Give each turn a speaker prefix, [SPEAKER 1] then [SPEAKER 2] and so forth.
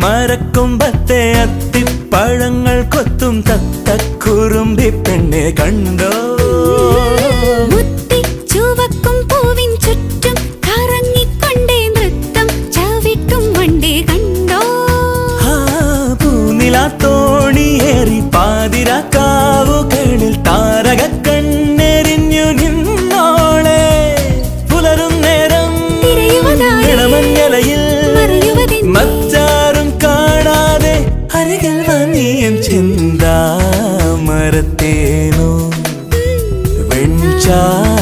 [SPEAKER 1] മരക്കൊമ്പത്തെ അത്തിപ്പഴങ്ങൾ കൊത്തും തത്തക്കുറുമ്പി പെണ്ണെ കണ്ടോ?
[SPEAKER 2] മുത്തി ചുവക്കും പൂവിൻ ചുറ്റും കറങ്ങിക്കൊണ്ടേ നൃത്തം ചവിട്ടും വണ്ടേ കണ്ടോ?
[SPEAKER 1] പൂനിലാത്തോണിയേറി പാതിരാക്കാവുകളിൽ താരക കണ്ണെറിഞ്ഞു നിന്നോളെ. പുലരും നേരം ഇളമഞ്ഞലയിൽ മറ്റാരും കാണാതെ അരികിൽ വന്നിയൻ ചിന്താമരത്തേനോ വെൺചാമരക്കാ